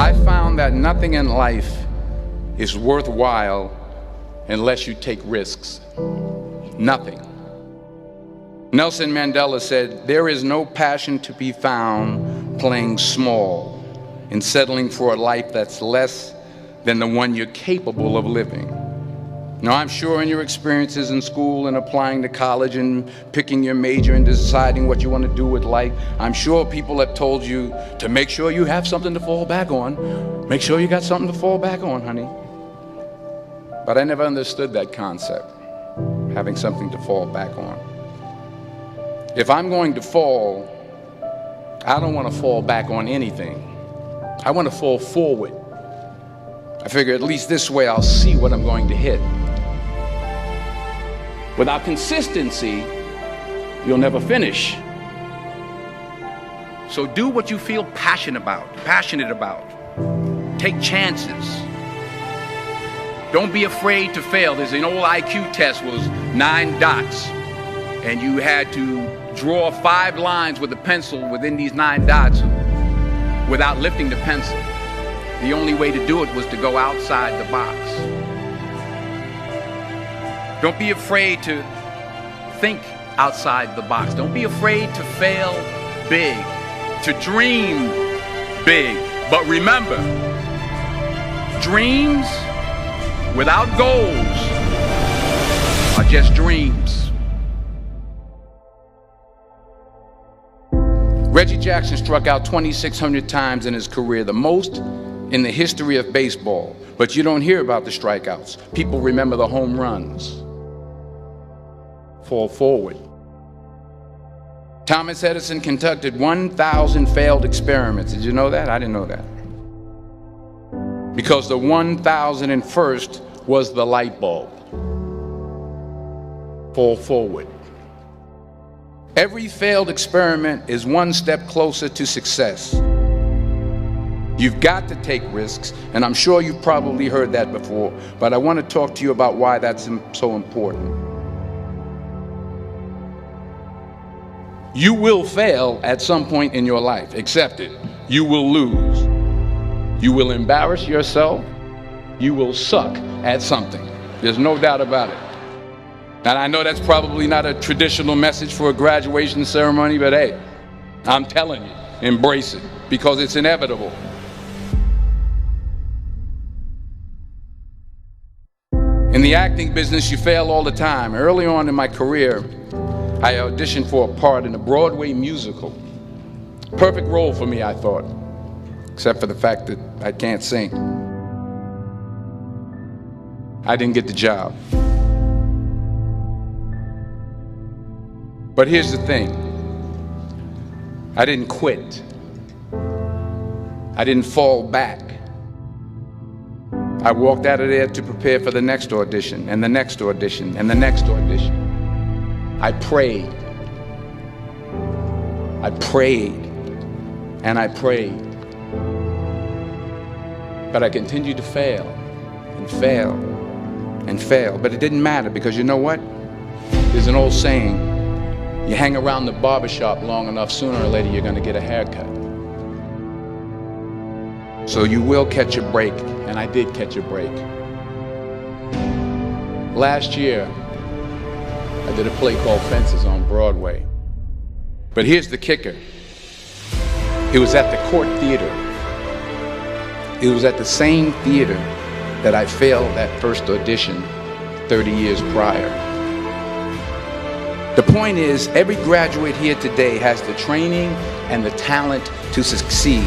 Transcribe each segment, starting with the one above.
I found that nothing in life is worthwhile unless you take risks. Nothing. Nelson Mandela said, "There is no passion to be found playing small and settling for a life that's less than the one you're capable of living." Now, I'm sure in your experiences in school and applying to college and picking your major and deciding what you want to do with life, I'm sure people have told you to make sure you have something to fall back on. Make sure you got something to fall back on, honey. But I never understood that concept, having something to fall back on. If I'm going to fall, I don't want to fall back on anything. I want to fall forward. I figure at least this way I'll see what I'm going to hit. Without consistency, you'll never finish. So do what you feel passionate about. Take chances. Don't be afraid to fail. There's an old IQ test, was 9 dots, and you had to draw 5 lines with a pencil within these 9 dots without lifting the pencil. The only way to do it was to go outside the box. Don't be afraid to think outside the box. Don't be afraid to fail big, to dream big. But remember, dreams without goals are just dreams. Reggie Jackson struck out 2,600 times in his career, the most in the history of baseball. But you don't hear about the strikeouts. People remember the home runs. Fall forward. Thomas Edison conducted 1,000 failed experiments. Did you know that? I didn't know that. Because the 1,001st was the light bulb. Fall forward. Every failed experiment is one step closer to success. You've got to take risks, and I'm sure you've probably heard that before, but I want to talk to you about why that's so important. You will fail at some point in your life. Accept it. You will lose. You will embarrass yourself. You will suck at something. There's no doubt about it. And I know that's probably not a traditional message for a graduation ceremony, but hey, I'm telling you, embrace it, because it's inevitable. In the acting business, you fail all the time. Early on in my career, I auditioned for a part in a Broadway musical. Perfect role for me, I thought, except for the fact that I can't sing. I didn't get the job. But here's the thing. I didn't quit. I didn't fall back. I walked out of there to prepare for the next audition, and the next audition, and the next audition. I prayed. I prayed. And I prayed. But I continued to fail and fail and fail. But it didn't matter, because you know what? There's an old saying, you hang around the barbershop long enough, sooner or later you're going to get a haircut. So you will catch a break, and I did catch a break. Last year, I did a play called Fences on Broadway. But here's the kicker. It was at the Court Theater. It was at the same theater that I failed that first audition 30 years prior. The point is, every graduate here today has the training and the talent to succeed.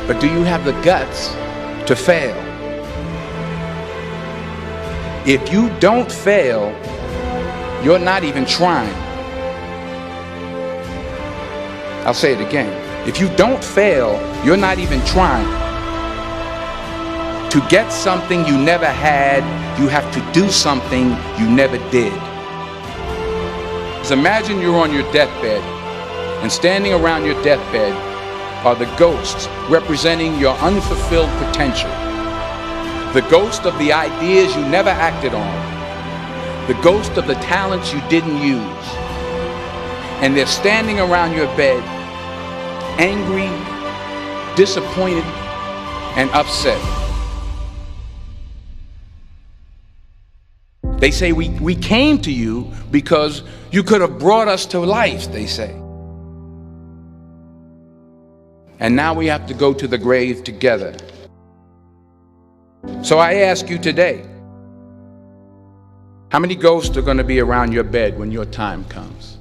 But do you have the guts to fail? If you don't fail, you're not even trying. I'll say it again. If you don't fail, you're not even trying. To get something you never had, you have to do something you never did. Just imagine you're on your deathbed, and standing around your deathbed are the ghosts representing your unfulfilled potential. The ghost of the ideas you never acted on. The ghost of the talents you didn't use. And they're standing around your bed, angry, disappointed, and upset. They say we came to you because you could have brought us to life, they say. And now we have to go to the grave together. So I ask you today, how many ghosts are going to be around your bed when your time comes?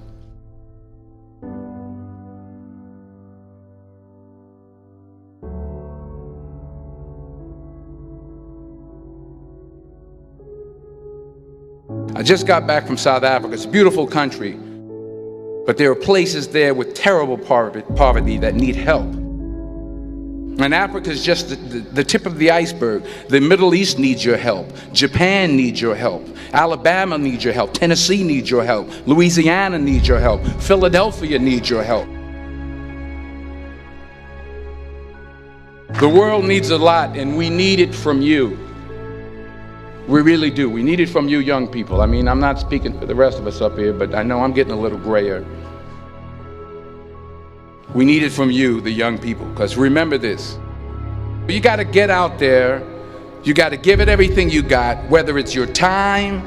I just got back from South Africa. It's a beautiful country, but there are places there with terrible poverty that need help. And Africa is just the tip of the iceberg. The Middle East needs your help. Japan needs your help. Alabama needs your help. Tennessee needs your help. Louisiana needs your help. Philadelphia needs your help. The world needs a lot, and we need it from you. We really do. We need it from you young people. I mean, I'm not speaking for the rest of us up here, but I know I'm getting a little grayer. We need it from you, the young people, because remember this. You got to get out there. You got to give it everything you got, whether it's your time,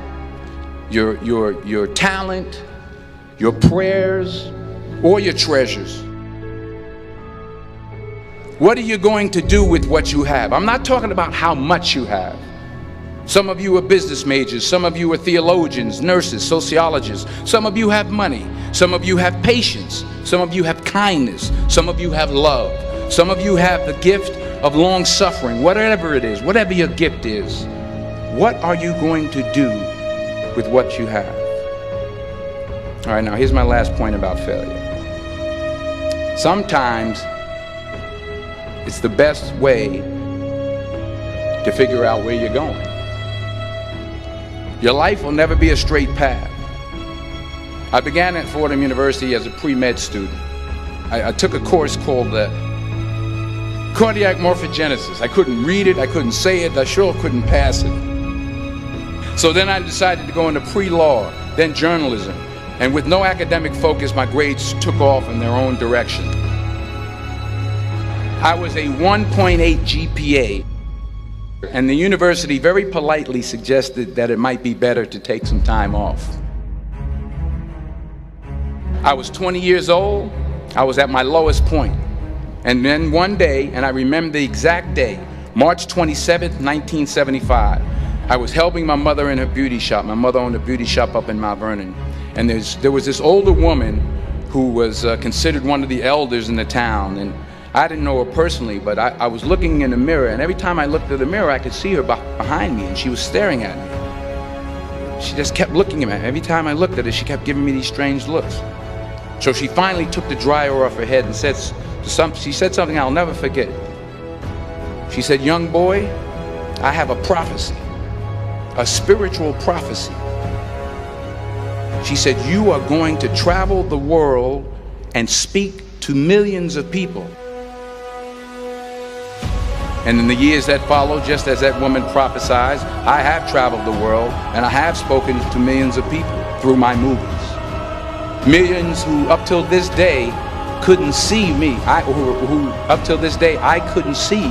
your talent, your prayers, or your treasures. What are you going to do with what you have? I'm not talking about how much you have. Some of you are business majors, some of you are theologians, nurses, sociologists. Some of you have money, some of you have patience, some of you have kindness, some of you have love, some of you have the gift of long suffering. Whatever it is, whatever your gift is, what are you going to do with what you have? All right, now here's my last point about failure. Sometimes it's the best way to figure out where you're going. Your life will never be a straight path. I began at Fordham University as a pre-med student. I took a course called cardiac morphogenesis. I couldn't read it, I couldn't say it, I sure couldn't pass it. So then I decided to go into pre-law, then journalism. And with no academic focus, my grades took off in their own direction. I was a 1.8 GPA. And the university very politely suggested that it might be better to take some time off. I was 20 years old. I was at my lowest point. And then one day, and I remember the exact day, March 27th, 1975, I was helping my mother in her beauty shop. My mother owned a beauty shop up in Mount Vernon. And there was this older woman who was considered one of the elders in the town. And I didn't know her personally, but I was looking in the mirror, and every time I looked at the mirror, I could see her behind me, and she was staring at me. She just kept looking at me. Every time I looked at her, she kept giving me these strange looks. So she finally took the dryer off her head and she said something I'll never forget. She said, "Young boy, I have a prophecy, a spiritual prophecy." She said, "You are going to travel the world and speak to millions of people." And in the years that followed, just as that woman prophesied, I have traveled the world and I have spoken to millions of people through my movies. Millions who up till this day couldn't see me, who up till this day I couldn't see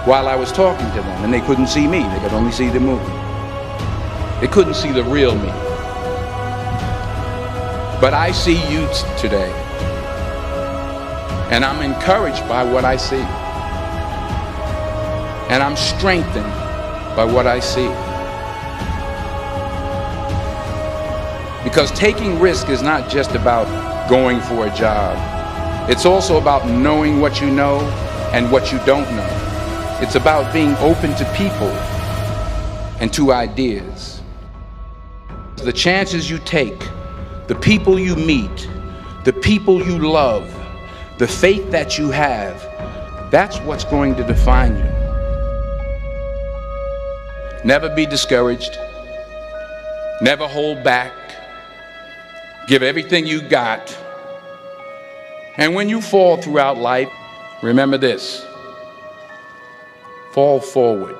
while I was talking to them, and they couldn't see me, they could only see the movie. They couldn't see the real me. But I see you today, and I'm encouraged by what I see. And I'm strengthened by what I see. Because taking risk is not just about going for a job. It's also about knowing what you know and what you don't know. It's about being open to people and to ideas. The chances you take, the people you meet, the people you love, the faith that you have, that's what's going to define you. Never be discouraged. Never hold back. Give everything you got. And when you fall throughout life, remember this: fall forward.